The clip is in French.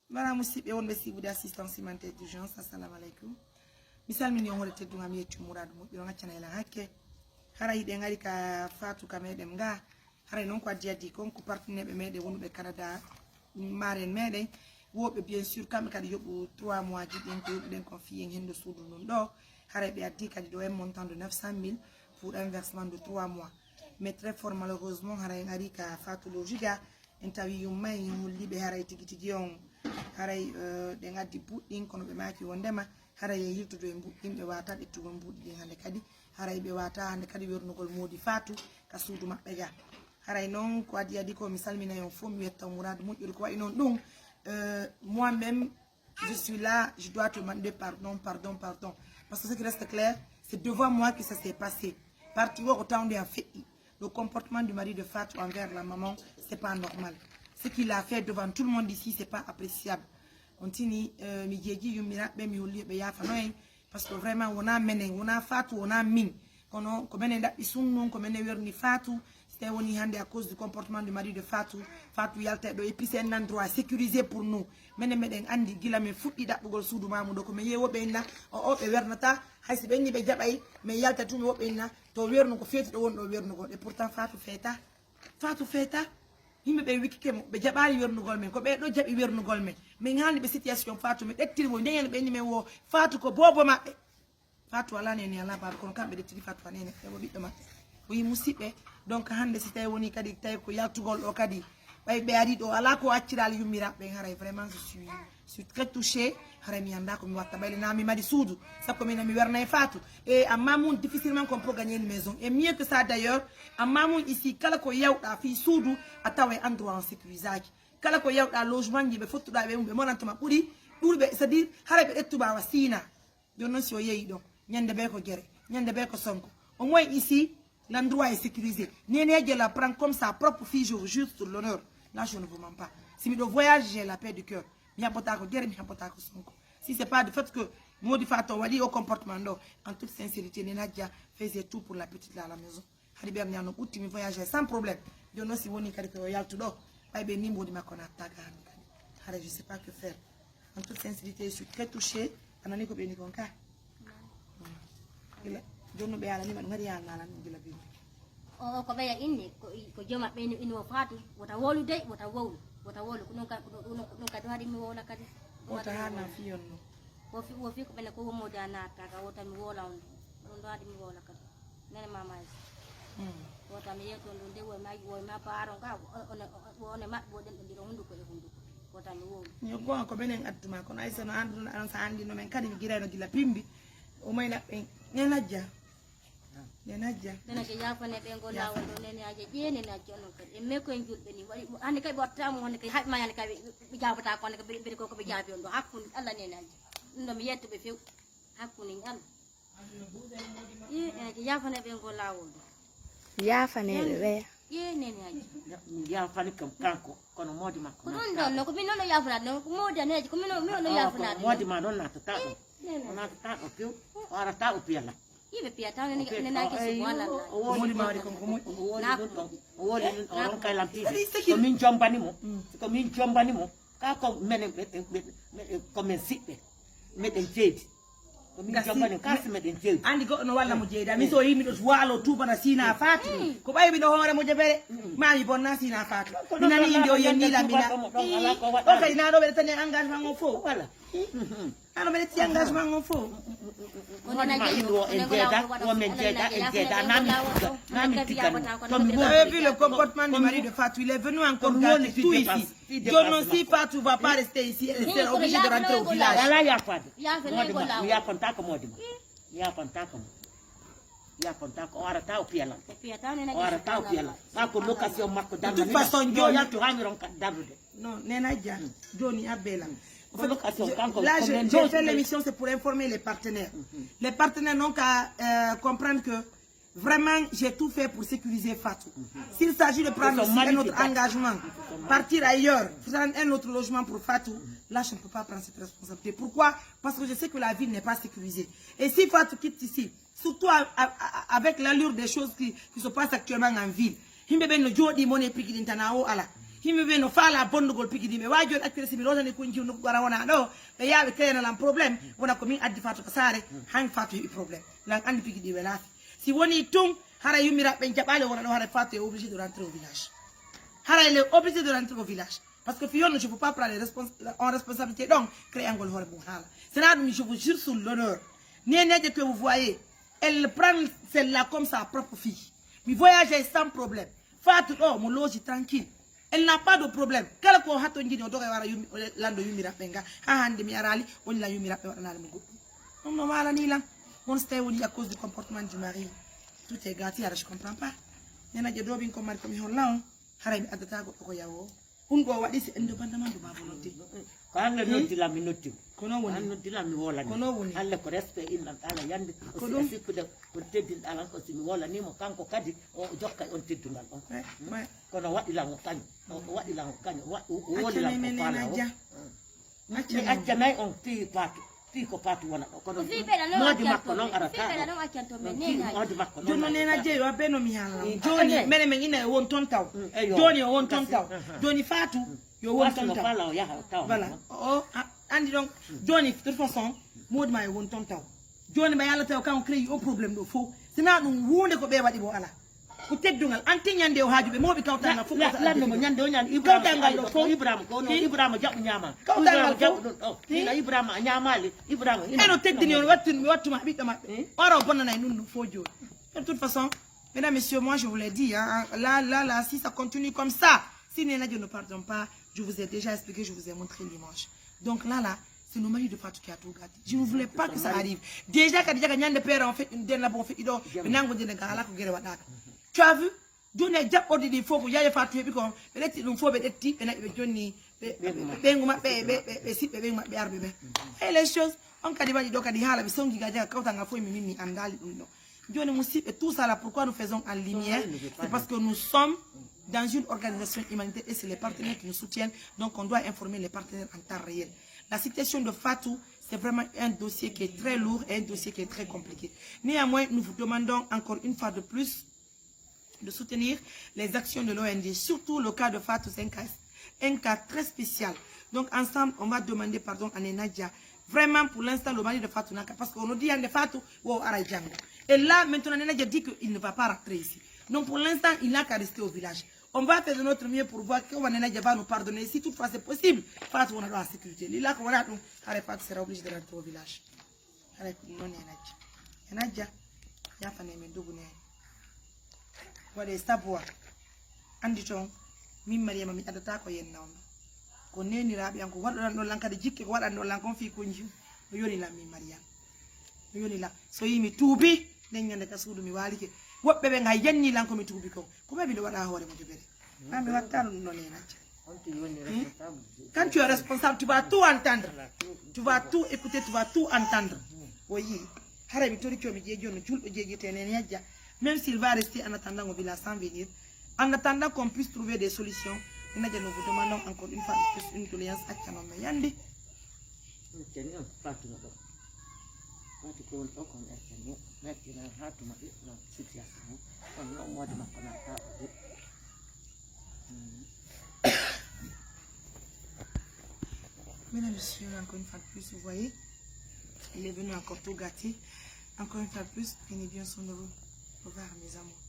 Voilà, musibe on besi bu d'assistance humanitaire d'urgence. Assalamu alaikum. Misal min yon wolte dunga mi yetu muradu mo bi ngacana ila hakke. Hara yide ngari ka fatu ka medem nga. Hara non ko diadi kon ko partenaire be mede wonu be Canada maren mede wobe bien sûr kam kadi yobu 3 mois jidden ko yobu den confier hendo sudu non do. Hara be adi kadi do un montant de 900 000 pour un versement de 3 mois. Mais très fort malheureusement hara ngari ka fatu logiga entawi yumay mulli be hara tigi on haray de ngaddi buddin kono be maki wondema haray yiltudo e buddin be wata be tugo buddin hande kadi haray be wata hande kadi wernugol modi fatu ka suudu mabbe ga haray non ko adi ko mi salmina yon fo mi wetta mourad mujjul ko way non dum moi même je suis là, je dois te demander pardon parce que ce qui reste clair c'est devant moi que ça s'est passé parti wo autant de fait le comportement du mari de Fatou envers la maman c'est pas normal. Ce qu'il a fait devant tout le monde ici, c'est pas appréciable. On tini mi jeji yumira be mi wuli be ya fanoy parce que vraiment on a mené, on a Fatou, on a min. Kono ko menen da isunnon ko menen werni Fatou, c'était woni hande à cause du comportement du mari de Fatou. Fatou yalte do et puis c'est un endroit sécurisé pour nous. Menen meden andi gila me fuddi dabbugol suudu mamudo ko me yewo be na o be wernata haysi be ni be jabay me yalta tumi wo be na to wernu ko feti do won do wernu ko et pourtant Fatou feta himbe be wikike mo be jabari wernugol men ko be do jabi wernugol men min handi be situation Fatou mi dettiri mo nyen be ni men wo Fatou ko bobo mabbe Fatou ala ne ni ala bar kono kambe dettiri Fatou anene e mo biddo mabbe wi musibe donc hande si tay woni kadi tay ko yaltugol do kadi bay be ari do ala ko acciral yumira be haray vraiment je suis très touchée haray mi anda ko mi watta bayle na mi madi soudou sappo mi na mi werna e Fatou et amma moun difficilement qu'on peut gagner une maison et mieux que ça d'ailleurs amma moun ici kala ko yawda fi soudou atawe endroit en sécurisage kala ko yawda logement jibe fottuda be umbe monantuma buri dulbe c'est à dire haray be ettuba wasina jonnon si o yeyi do nyande be ko gere nyande be ko sonko au moins ici l'endroit est sécurisé Néné la prend comme sa propre fille je vous jure sur l'honneur là je ne vous mens pas si mi do voyage j'ai la paix du cœur mi apota ko gere mi apota ko sonko si c'est pas du fait que Modi Fatou wadi au comportement do en toute sincérité Néné faisait tout pour la petite là à la maison hadi be nyano utti mi voyager sans problème jonno si woni kadi ko yaltu do bay be ni Modi makona taga hadi je sais pas que faire en toute sincérité je suis très touchée anani ko be ni konka ila jonno be ala ni man ngari ala ala ngila bi o ko be ya inni ko joma be ni ino Fatou wota wolu de wota wolu kuno ka do hadi mi wola kadi wota hana fiyon no wo fi ko bele ko mo dana taga wota mi wola on do hadi mi wola kadi nene mama wota mi yeto ndo de wo ma paro ga one ma bo den ndiro hundu ko e hundu wota mi wolu ni go ko benen adduma kono ay sono andu an sa andi no men kadi mi girano gila pimbi o mayna be nenajja nena ke yafa ne be ngo lawo do nene aje jeni na jono ko e me ko en julbe ni wari ande kay botta mo ne kay hat ma yani kay bi jabata ko ne be ko be jabi on do hakku Allah nene aje ndo mi yetto be few hakku ni Allah ke yafa ne be ngo lawo do yafa ne be nene aje yafa ne kam kanko kono modi makko non no ko mi non yafa no ko modi aneje ko mi non yafa na modi ma non na tata ona tata few ora ta o piala ibe pia tane ne na kisi wala Modi mari ko mo woli on kay lampi ko min jombani mo ka ko menen ko men sibe meden jeedi ko min jombani ka si meden jeedi andi go no walla mo jeeda mi so yimi do walo tuba na sina Fatou ko baybi do hoore mo jebere mami bonna sina Fatou mina ni indi o yenni la mina o kay na do be tane engagement ngo fo wala ano be ti engagement ngo fo vous avez vu le comportement du mari de Fatou, il est venu encore gâter tout ici. Jono si Fatou va pas rester ici, elle sera obligée de rentrer au village. De toute façon, non, Nenadja, Johnny Abela. Là, j'ai fait l'émission, c'est pour informer les partenaires. Les partenaires n'ont qu'à comprendre que vraiment, j'ai tout fait pour sécuriser Fatou. S'il s'agit de prendre aussi un autre engagement, partir ailleurs, prendre un autre logement pour Fatou, là, je ne peux pas prendre cette responsabilité. Pourquoi? Parce que je sais que la ville n'est pas sécurisée. Et si Fatou quitte ici, surtout avec l'allure des choses qui se passent actuellement en ville, himɓe ɓe no faala bondugol pigidiɓe wawi joni accire simi rotani kunji no gara wona ɗo ɓe yaaɓe créenalan probléme wona ko min addi fatou ko saare han fatou heeɓi probléme lan andi pigidiɓe laafi si woni tun hara yummiraɓe jaɓali wona ɗo hara fatou est obligé de rentrer au village hara elle est obligé de rentrer au village parce que fiyon je ne peux pas prendre en responsabilité donc créer angol hoore mum haala sena ɗum je vous jure sur l'honneur neneje que vous voyez elle prend celle-là comme sa propre fille mi voyager sans problème fatou ɗo mo loge tranquille elle n'a pas de problème kala ko hatto jiɗi o doga wara lando yummiraɓe nga ha hande mi arali woni la yummiraɓe waɗanali mo goɗɗum ɗum no walani lan on so tawi woni à cause du comportement du mari tout est gâté ara je comprends pas nenaje dobin ko mari komi holla on haray mi addata goɗɗo ko yawo ɗum ɗo waɗi si indépendamment de ma volonté ko hande noddila mi noddi ko non woni noddila mi wolani ko non woni halle ko respect imɗam ɗala yande ko ɗum sikkude ko teddinɗalan ko simi wolanimo kanko kadi o jokka on teddungal on kono waɗilamo kañum o waɗilamo kañum o wolilanko faala o mi accanayi on tii paatu tii ko paatu wona ɗo kono moodi makko noon arata moodi makko jonno nena jeeyi wa ɓe no mi haala joni mene men ina e won toon taw joni o won toon taw joni faatu yo won toon taw faala o yaha taw voilà o andi donc joni de toute façon moodi ma e won toon taw joni mba yalla taw kanko créé o probléme ɗo fof sina ɗum hunde ko ɓe waɗi bo ala ko teddungal anti ñande o haaju ɓe mawɓe kawtangal fof lannomo ñande o ñande kawtangal ɗo fof ibrahima ko no ibrahima jaɓɓo ñama kawtangal jaɓɓo ɗum ɗo ina ibrahima a ñamali ibrahima eno teddini on mi wattuma ɓiɗɗo maɓɓe ora o bonnanayi ɗum ɗum fof joni de toute façon mesdames messieurs moi je vous l'ai dit hein, là si ça continue comme ça si Nenadio ne pardonne pas je vous ai déjà expliqué je vous ai montré l'image donc là c'est le mari de Fatou qui a tout gâté. Je ne voulais pas que ça arrive. Déjà, quand déjà gagné des pères, on fait une dernière bonne fille, tu as vu? Dieu n'est déjà pas dit qu'il faut que j'aille Fatou et puis qu'on peut-être il faut peut-être type et Johnny et les choses on peut dire donc il y a la mission qui gagne quand on a fait mimi andal Johnny Moussip et tout ça là pourquoi nous faisons en lumière c'est parce que nous sommes dans une organisation humanitaire et c'est les partenaires qui nous soutiennent donc on doit informer les partenaires en temps réel. La situation de Fatou, c'est vraiment un dossier qui est très lourd et un dossier qui est très compliqué. Néanmoins, nous vous demandons encore une fois de plus de soutenir les actions de l'ONG, surtout le cas de Fatou, c'est un cas très spécial. Donc ensemble, on va demander pardon à Nenadia. Vraiment, pour l'instant, le mari de Fatou, parce qu'on nous dit de Fatou, wow, et là, maintenant, Nenadia dit qu'il ne va pas rentrer ici. Donc pour l'instant, il n'a qu'à rester au village. On va faire de notre mieux pour voir comment Nenadia va nous pardonner. Si toutefois c'est possible, Fatou on a la sécurité. Là, on a donc, Fatou sera obligé de rentrer au village. Non, Nenadia, il y a pas de double. Voilà, c'est pour Anditon, mi Mariam, mi adata ko yen nawno. Ko neni rabi anko wado no lanka de jikke ko wada no lankon fi kunju. No yoni la mi Mariam. No yoni la. So yimi tuubi den nyande ka suudu mi walike. Wobbe be ngay yanni lanko mi tuubi ko. Ko be do wada hoore mo jobere. Ami wattano no nenatia. Quand tu es responsable, tu vas tout entendre. Tu vas tout écouter, tu vas tout entendre. Oui. Hara mi tori ko mi jejo no juldo jeji tenen yajja. Même s'il va rester en attendant au village sans venir, en attendant qu'on puisse trouver des solutions, nous vous demandons encore une fois de plus une doléance à Kanombe Yandi. Mesdames et messieurs, encore une fois de plus, vous voyez, il est venu encore tout gâter. Encore une fois de plus, prenez bien son heureux. Au revoir mes amours.